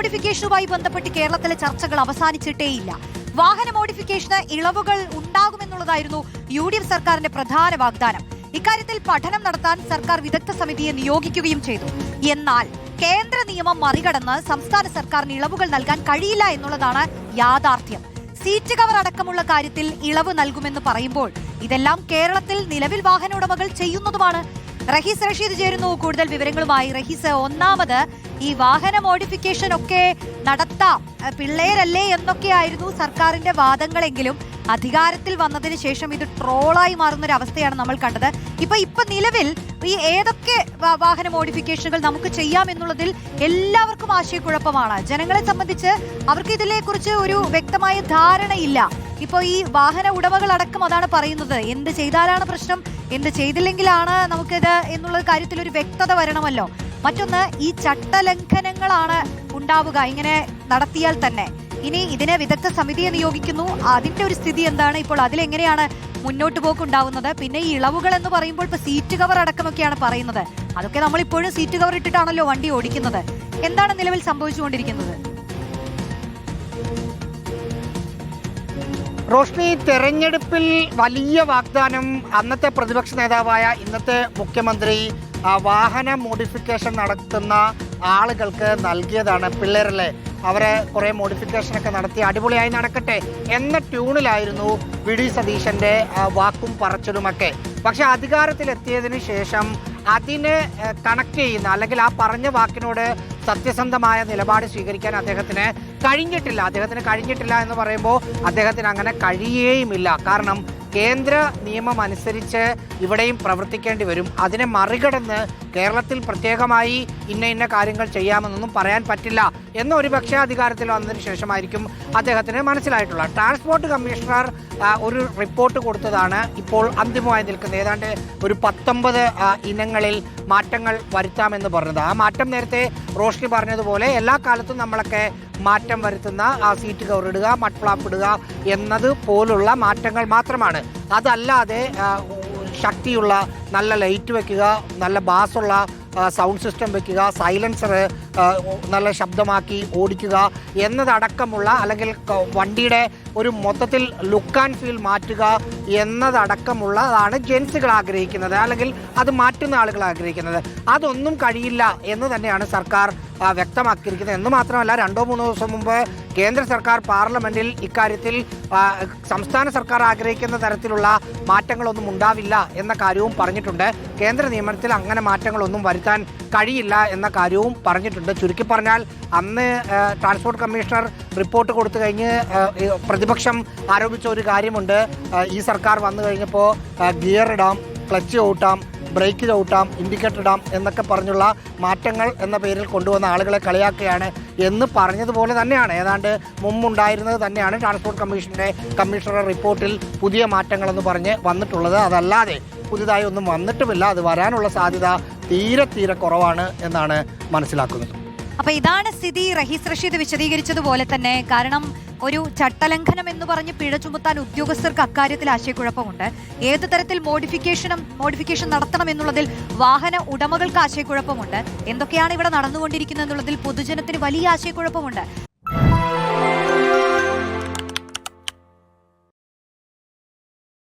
മോഡിഫിക്കേഷനുമായി ബന്ധപ്പെട്ട് കേരളത്തിലെ ചർച്ചകൾ അവസാനിച്ചിട്ടേയില്ല. വാഹന മോഡിഫിക്കേഷന് ഇളവുകൾ ഉണ്ടാകുമെന്നുള്ളതായിരുന്നു UDF സർക്കാരിന്റെ പ്രധാന വാഗ്ദാനം. ഇക്കാര്യത്തിൽ പഠനം നടത്താൻ സർക്കാർ വിദഗ്ധ സമിതിയെ നിയോഗിക്കുകയും ചെയ്തു. എന്നാൽ കേന്ദ്ര നിയമം മറികടന്ന് സംസ്ഥാന സർക്കാരിന് ഇളവുകൾ നൽകാൻ കഴിയില്ല എന്നുള്ളതാണ് യാഥാർത്ഥ്യം. സീറ്റ് കവർ അടക്കമുള്ള കാര്യത്തിൽ ഇളവ് നൽകുമെന്ന് പറയുമ്പോൾ ഇതെല്ലാം കേരളത്തിൽ നിലവിൽ വാഹന ഉടമകൾ ചെയ്യുന്നതുമാണ്. റഹീസ് റഷീദ് ചേരുന്നു കൂടുതൽ വിവരങ്ങളുമായി. റഹീസ്, ഒന്നാമത് ഈ വാഹന മോഡിഫിക്കേഷൻ ഒക്കെ നടത്താം, പിള്ളേരല്ലേ എന്നൊക്കെയായിരുന്നു സർക്കാരിന്റെ വാദങ്ങളെങ്കിലും അധികാരത്തിൽ വന്നതിന് ശേഷം ഇത് ട്രോളായി മാറുന്ന ഒരു അവസ്ഥയാണ് നമ്മൾ കണ്ടത്. ഇപ്പൊ നിലവിൽ ഈ ഏതൊക്കെ വാഹന മോഡിഫിക്കേഷനുകൾ നമുക്ക് ചെയ്യാം എന്നുള്ളതിൽ എല്ലാവർക്കും ആശയക്കുഴപ്പമാണ്. ജനങ്ങളെ സംബന്ധിച്ച് അവർക്ക് ഇതിനെ കുറിച്ച് ഒരു വ്യക്തമായ ധാരണയില്ല. ഇപ്പൊ ഈ വാഹന ഉടമകൾ അടക്കം അതാണ് പറയുന്നത്, എന്ത് ചെയ്താലാണ് പ്രശ്നം, എന്ത് ചെയ്തില്ലെങ്കിലാണ് നമുക്കിത് എന്നുള്ള കാര്യത്തിൽ ഒരു വ്യക്തത വരണമല്ലോ. മറ്റൊന്ന്, ഈ ചട്ടലംഘനങ്ങളാണ് ഉണ്ടാവുക ഇങ്ങനെ നടത്തിയാൽ തന്നെ. ഇനി ഇതിനെ വിദഗ്ധ സമിതിയെ നിയോഗിക്കുന്നു, അതിന്റെ ഒരു സ്ഥിതി എന്താണ്, ഇപ്പോൾ അതിലെങ്ങനെയാണ് മുന്നോട്ട് പോക്കുണ്ടാവുന്നത്? പിന്നെ ഈ ഇളവുകൾ എന്ന് പറയുമ്പോൾ ഇപ്പൊ സീറ്റ് കവർ അടക്കമൊക്കെയാണ് പറയുന്നത്. അതൊക്കെ നമ്മൾ ഇപ്പോഴും സീറ്റ് കവർ ഇട്ടിട്ടാണല്ലോ വണ്ടി ഓടിക്കുന്നത്. എന്താണ് നിലവിൽ സംഭവിച്ചുകൊണ്ടിരിക്കുന്നത്? റോഷ്നി, തെരഞ്ഞെടുപ്പിൽ വലിയ വാഗ്ദാനം അന്നത്തെ പ്രതിപക്ഷ നേതാവായ ഇന്നത്തെ മുഖ്യമന്ത്രി വാഹന മോഡിഫിക്കേഷൻ നടത്തുന്ന ആളുകൾക്ക് നൽകിയതാണ്. പിള്ളേരല്ലേ, അവരെ കുറേ മോഡിഫിക്കേഷനൊക്കെ നടത്തി അടിപൊളിയായി നടക്കട്ടെ എന്ന ട്യൂണിലായിരുന്നു VD സതീശൻ്റെ വാക്കും പറച്ചിലുമൊക്കെ. പക്ഷെ അധികാരത്തിലെത്തിയതിന് ശേഷം അതിനെ കണക്ട് ചെയ്യുന്ന അല്ലെങ്കിൽ ആ പറഞ്ഞ വാക്കിനോട് സത്യസന്ധമായ നിലപാട് സ്വീകരിക്കാൻ അദ്ദേഹത്തിന് കഴിഞ്ഞിട്ടില്ല എന്ന് പറയുമ്പോൾ അദ്ദേഹത്തിന് അങ്ങനെ കഴിയുകയുമില്ല. കാരണം കേന്ദ്ര നിയമം അനുസരിച്ച് ഇവിടെയും പ്രവർത്തിക്കേണ്ടി വരും. അതിനെ മറികടന്ന് കേരളത്തിൽ പ്രത്യേകമായി ഇന്ന കാര്യങ്ങൾ ചെയ്യാമെന്നൊന്നും പറയാൻ പറ്റില്ല എന്ന് ഒരുപക്ഷെ അധികാരത്തിൽ വന്നതിന് ശേഷമായിരിക്കും അദ്ദേഹത്തിന് മനസ്സിലായിട്ടുള്ളത്. ട്രാൻസ്പോർട്ട് കമ്മീഷണർ ഒരു റിപ്പോർട്ട് കൊടുത്തതാണ് ഇപ്പോൾ അന്തിമമായി നിൽക്കുന്നത്. ഏതാണ്ട് ഒരു 19 ഇനങ്ങളിൽ മാറ്റങ്ങൾ വരുത്താമെന്ന് പറഞ്ഞത്. ആ മാറ്റം നേരത്തെ റോഷ്നി പറഞ്ഞതുപോലെ എല്ലാ കാലത്തും നമ്മളൊക്കെ മാറ്റം വരുത്തുന്ന സീറ്റ് കവർ ഇടുക, മഡ് ഫ്ലാപ്പ് ഇടുക എന്നത് പോലുള്ള മാറ്റങ്ങൾ മാത്രമാണ്. അതല്ലാതെ ശക്തിയുള്ള നല്ല ലൈറ്റ് വെക്കുക, നല്ല ബാസുള്ള സൗണ്ട് സിസ്റ്റം വെക്കുക, സൈലൻസർ നല്ല ശബ്ദമാക്കി ഓടിക്കുക എന്നതടക്കമുള്ള, അല്ലെങ്കിൽ വണ്ടിയുടെ ഒരു മൊത്തത്തിൽ ലുക്ക് ആൻഡ് ഫീൽ മാറ്റുക എന്നതടക്കമുള്ളതാണ് ജെൻസുകൾ ആഗ്രഹിക്കുന്നത്, അല്ലെങ്കിൽ അത് മാറ്റുന്ന ആളുകൾ ആഗ്രഹിക്കുന്നത്. അതൊന്നും കഴിയില്ല എന്ന് തന്നെയാണ് സർക്കാർ വ്യക്തമാക്കിയിരിക്കുന്നത്. എന്ന് മാത്രമല്ല, 2-3 ദിവസം മുമ്പ് കേന്ദ്ര സർക്കാർ പാർലമെന്റിൽ ഇക്കാര്യത്തിൽ സംസ്ഥാന സർക്കാർ ആഗ്രഹിക്കുന്ന തരത്തിലുള്ള മാറ്റങ്ങളൊന്നും ഉണ്ടാവില്ല എന്ന കാര്യവും പറഞ്ഞിട്ടുണ്ട്. കേന്ദ്ര നിയമത്തിൽ അങ്ങനെ മാറ്റങ്ങളൊന്നും വരുത്താൻ കഴിയില്ല എന്ന കാര്യവും പറഞ്ഞിട്ടുണ്ട്. ചുരുക്കി പറഞ്ഞാൽ, അന്ന് ട്രാൻസ്പോർട്ട് കമ്മീഷണർ റിപ്പോർട്ട് കൊടുത്തു കഴിഞ്ഞ് പ്രതിപക്ഷം ആരോപിച്ച ഒരു കാര്യമുണ്ട്, ഈ സർക്കാർ വന്നു കഴിഞ്ഞപ്പോൾ ഗിയർ ഇടാം, ക്ലച്ച് ഔട്ടാം, ബ്രേക്ക് ചവിട്ടാം, ഇൻഡിക്കേറ്റർ ഇടാം എന്നൊക്കെ പറഞ്ഞുള്ള മാറ്റങ്ങൾ എന്ന പേരിൽ കൊണ്ടുവന്ന ആളുകളെ കളിയാക്കുകയാണ് എന്ന് പറഞ്ഞതുപോലെ തന്നെയാണ് ഏതാണ്ട് മുമ്പുണ്ടായിരുന്നത് തന്നെയാണ് ട്രാൻസ്പോർട്ട് കമ്മീഷണറുടെ റിപ്പോർട്ടിൽ പുതിയ മാറ്റങ്ങളെന്ന് പറഞ്ഞ് വന്നിട്ടുള്ളത്. അതല്ലാതെ പുതുതായി ഒന്നും വന്നിട്ടുമില്ല. അത് വരാനുള്ള സാധ്യത തീരെ കുറവാണ് എന്നാണ് മനസ്സിലാക്കുന്നത്. അപ്പൊ ഇതാണ് സ്ഥിതി. റഹീസ് റഷീദ് വിശദീകരിച്ചതുപോലെ തന്നെ. കാരണം ഒരു ചട്ടലംഘനം എന്ന് പറഞ്ഞ് പിഴ ചുമത്താൻ ഉദ്യോഗസ്ഥർക്ക് അക്കാര്യത്തിൽ ആശയക്കുഴപ്പമുണ്ട്. ഏത് തരത്തിൽ മോഡിഫിക്കേഷൻ നടത്തണം എന്നുള്ളതിൽ വാഹന ഉടമകൾക്ക് ആശയക്കുഴപ്പമുണ്ട്. എന്തൊക്കെയാണ് ഇവിടെ നടന്നുകൊണ്ടിരിക്കുന്നത് എന്നുള്ളതിൽ പൊതുജനത്തിന് വലിയ ആശയക്കുഴപ്പമുണ്ട്.